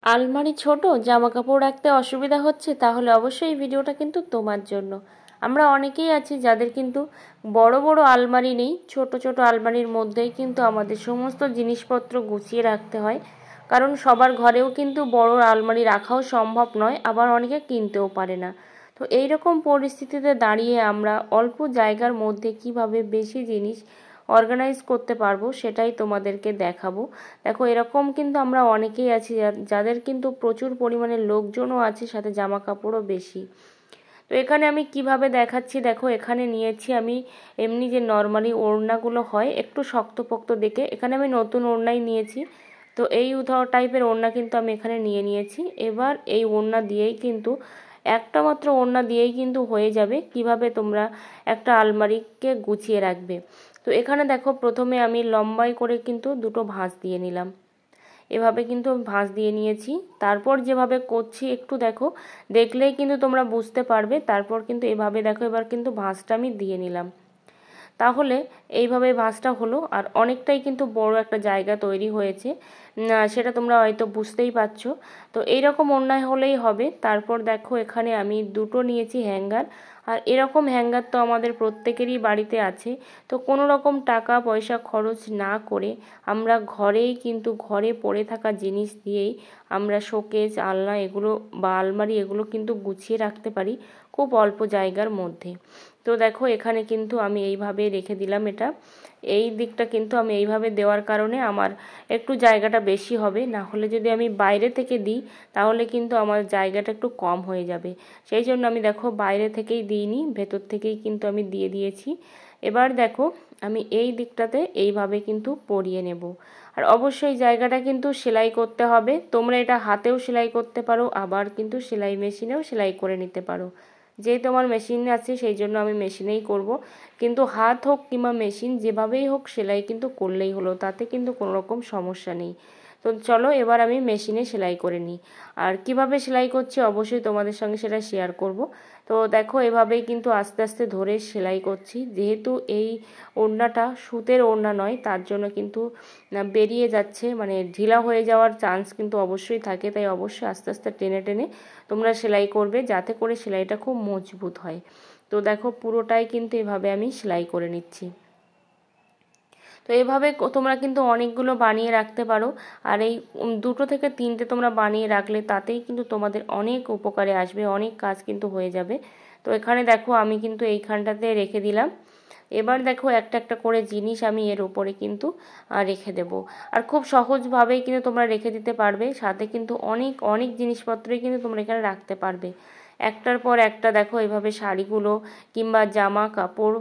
আলমারি ছোট, জামা কাপড় রাখতে অসুবিধা হচ্ছে, তাহলে অবশ্যই এই ভিডিওটা কিন্তু তোমার জন্য। আমরা অনেকেই আছি যাদের কিন্তু বড় বড় আলমারি নেই, ছোট ছোট আলমারির মধ্যেই কিন্তু আমাদের সমস্ত জিনিসপত্র গুছিয়ে রাখতে হয়। কারণ সবার ঘরেও কিন্তু বড় আলমারি রাখাও সম্ভব নয়, আবার অনেকে কিনতেও পারে না। তো এই রকম পরিস্থিতিতে দাঁড়িয়ে আমরা অল্প জায়গার মধ্যে কিভাবে বেশি জিনিস অর্গানাইজ করতে পারবো সেটাই তোমাদেরকে দেখাবো। দেখো, এরকম কিন্তু আমরা অনেকেই আছি যাদের কিন্তু প্রচুর পরিমাণে লোকজনও আছে, সাথে জামা কাপড়ও বেশি। তো এখানে আমি কিভাবে দেখাচ্ছি, দেখো এখানে নিয়েছি আমি এমনি যে নর্মালি ওড়নাগুলো হয় একটু শক্তপোক্ত দেখে, এখানে আমি নতুন ওড়নাই নিয়েছি। তো এই টাইপের ওড়না কিন্তু আমি এখানে নিয়েছি। এবার এই ওড়না দিয়েই কিন্তু একটা মাত্র ওড়না দিয়েই কিন্তু হয়ে যাবে কিভাবে তোমরা একটা আলমারিকে গুছিয়ে রাখবে। তো এখানে দেখো, প্রথমে আমি লম্বাই করে কিন্তু দুটো ভাঁজ দিয়ে নিলাম। এভাবে কিন্তু ভাঁজ দিয়ে নিয়েছি। তারপর যেভাবে করছি একটু দেখো, দেখলেই কিন্তু তোমরা বুঝতে পারবে। তারপর কিন্তু এভাবে দেখো, এবার কিন্তু ভাঁজটা আমি দিয়ে নিলাম। তাহলে এইভাবে ভাঁজটা হলো, আর অনেকটাই কিন্তু বড় একটা জায়গা তৈরি হয়েছে, সেটা তোমরা হয়তো বুঝতেই পারছো। তো এইরকম অন্যায় হলেই হবে। তারপর দেখো, এখানে আমি দুটো নিয়েছি হ্যাঙ্গার। আর এরকম হ্যাঙ্গার তো আমাদের প্রত্যেকেরই বাড়িতে আছে। তো কোনো রকম টাকা পয়সা খরচ না করে আমরা ঘরে পড়ে থাকা জিনিস দিয়েই আমরা শোকেস, আলনা এগুলো বা আলমারি এগুলো কিন্তু গুছিয়ে রাখতে পারি খুব অল্প জায়গার মধ্যে। তো দেখো, এখানে কিন্তু আমি এইভাবে রেখে দিলাম। এই দিকটা কিন্তু আমি এইভাবে দেওয়ার কারণে আমার একটু জায়গাটা বেশি হবে, না হলে যদি আমি বাইরে থেকে দিই তাহলে কিন্তু আমার জায়গাটা একটু কম হয়ে যাবে। সেই জন্য আমি দেখো বাইরে থেকেই দিইনি, ভেতর থেকেই কিন্তু আমি দিয়ে দিয়েছি। এবার দেখো, আমি এই দিকটাতে এইভাবে কিন্তু পরিয়ে নেব। আর অবশ্যই জায়গাটা কিন্তু সেলাই করতে হবে। তোমরা এটা হাতেও সেলাই করতে পারো, আবার কিন্তু সেলাই মেশিনেও সেলাই করে নিতে পারো। যেহেতু আমার মেশিন আছে সেই জন্য আমি মেশিনেই করব, কিন্তু হাত হোক কিংবা মেশিন যেভাবেই হোক সেলাই কিন্তু করলেই হলো, তাতে কিন্তু কোনো রকম সমস্যা নেই। তো চলো এবার আমি মেশিনে সেলাই করে নিই। আর কিভাবে সেলাই করছি অবশ্যই তোমাদের সঙ্গে সেটা শেয়ার করব। তো দেখো, এভাবেই কিন্তু আস্তে আস্তে ধরে সেলাই করছি। যেহেতু এই ওড়নাটা সুতের ওড়না নয়, তার জন্য কিন্তু বেরিয়ে যাচ্ছে, মানে ঢিলা হয়ে যাওয়ার চান্স কিন্তু অবশ্যই থাকে। তাই অবশ্যই আস্তে আস্তে টেনে টেনে তোমরা সেলাই করবে, যাতে করে সেলাইটা খুব মজবুত হয়। তো দেখো, পুরোটাই কিন্তু এভাবে আমি সেলাই করে নিচ্ছি। তো এভাবে তোমরা কিন্তু অনেকগুলো বানিয়ে রাখতে পারো। আর এই দুটো থেকে তিনটে তোমরা বানিয়ে রাখলে তাতেই কিন্তু তোমাদের অনেক উপকারে আসবে, অনেক কাজ কিন্তু হয়ে যাবে। তো এখানে দেখো, আমি কিন্তু এইখানটাতে রেখে দিলাম। এবার দেখো, একটা একটা করে জিনিস আমি এর উপরে কিন্তু রেখে দেব। আর খুব সহজভাবেই কিন্তু তোমরা রেখে দিতে পারবে, সাথে কিন্তু অনেক অনেক জিনিসপত্রই কিন্তু তোমরা এখানে রাখতে পারবে। একটার পর একটা দেখো, এভাবে শাড়িগুলো কিংবা জামা কাপড়,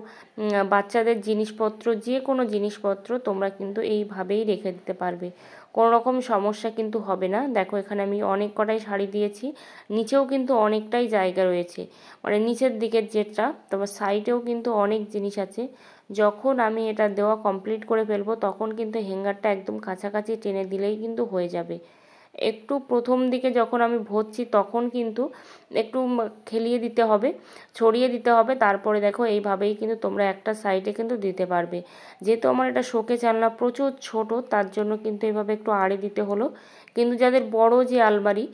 বাচ্চাদের জিনিসপত্র, যে কোনো জিনিসপত্র তোমরা কিন্তু এইভাবেই রেখে দিতে পারবে, কোনো রকম সমস্যা কিন্তু হবে না। দেখো, এখানে আমি অনেক কটাই শাড়ি দিয়েছি, নিচেও কিন্তু অনেকটাই জায়গা রয়েছে, মানে নিচের দিকের যেটা, তারপর সাইডেও কিন্তু অনেক জিনিস আছে। যখন আমি এটা দেওয়া কমপ্লিট করে ফেলবো তখন কিন্তু হ্যাঙ্গারটা একদম কাছাকাছি টেনে দিলেই কিন্তু হয়ে যাবে। একটু প্রথম দিকে যখন আমি ভরছি তখন কিন্তু একটু খেলিয়ে দিতে হবে, ছড়িয়ে দিতে হবে। তারপরে দেখো, এইভাবেই কিন্তু তোমরা একটা সাইডে কিন্তু দিতে পারবে। যেহেতু আমার এটা শোকেস আলনা প্রচুর ছোট, তার জন্য কিন্তু এভাবে একটু আড়ে দিতে হলো। কিন্তু যাদের বড় যে আলমারি,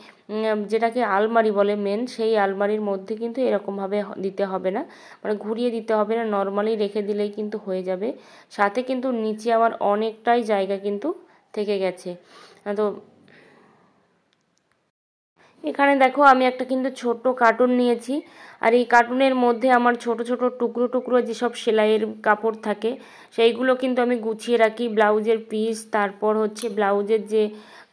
যেটাকে আলমারি বলে মেন, সেই আলমারির মধ্যে কিন্তু এরকমভাবে দিতে হবে না, মানে ঘুরিয়ে দিতে হবে না, নর্মালি রেখে দিলেই কিন্তু হয়ে যাবে। সাথে কিন্তু নিচে আমার অনেকটাই জায়গা কিন্তু থেকে গেছে। তো এখানে দেখো, আমি একটা কিন্তু ছোট্ট কার্টুন নিয়েছি। আর এই কার্টুনের মধ্যে আমার ছোট ছোট টুকরো টুকরো যেসব সেলাইয়ের কাপড় থাকে সেইগুলো কিন্তু আমি গুছিয়ে রাখি। ব্লাউজের পিস, তারপর হচ্ছে ব্লাউজের যে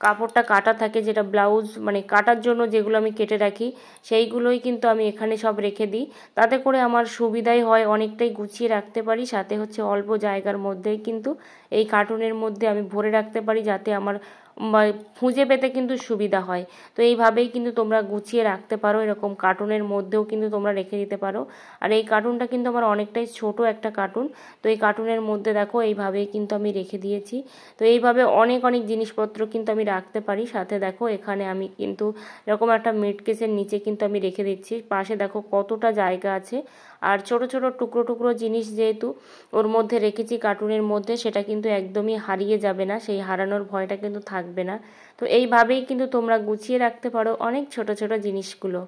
কাপড়টা কাটা থাকে, যেটা ব্লাউজ মানে কাটার জন্য যেগুলো আমি কেটে রাখি, সেইগুলোই কিন্তু আমি এখানে সব রেখে দিই। তাতে করে আমার সুবিধাই হয়, অনেকটাই গুছিয়ে রাখতে পারি। সাথে হচ্ছে অল্প জায়গার মধ্যেই কিন্তু এই কার্টুনের মধ্যে আমি ভরে রাখতে পারি, যাতে আমার খুঁজে পেতে কিন্তু সুবিধা হয়। তো এইভাবেই কিন্তু তোমরা গুছিয়ে রাখতে পারো, এরকম কার্টুনের মধ্যেও কিন্তু তোমরা রেখে দিতে পারো। আর এই কার্টুনটা কিন্তু আমার অনেকটাই ছোট একটা কার্টুন। তো এই কার্টুনের মধ্যে দেখো, এইভাবেই কিন্তু আমি রেখে দিয়েছি। তো এইভাবে অনেক অনেক জিনিসপত্র কিন্তু আমি রাখতে পারি। সাথে দেখো, এখানে আমি কিন্তু এরকম একটা মিড কেসের নিচে কিন্তু আমি রেখে দিচ্ছি। পাশে দেখো কতটা জায়গা আছে। আর ছোট ছোট টুকরো টুকরো জিনিস যেহেতু ওর মধ্যে রেখেছি কার্টুনের মধ্যে, সেটা কিন্তু একদমই হারিয়ে যাবে না, সেই হারানোর ভয়টা কিন্তু থাকবে না। তো এইভাবেই কিন্তু তোমরা গুছিয়ে রাখতে পারো অনেক ছোট ছোট জিনিসগুলো।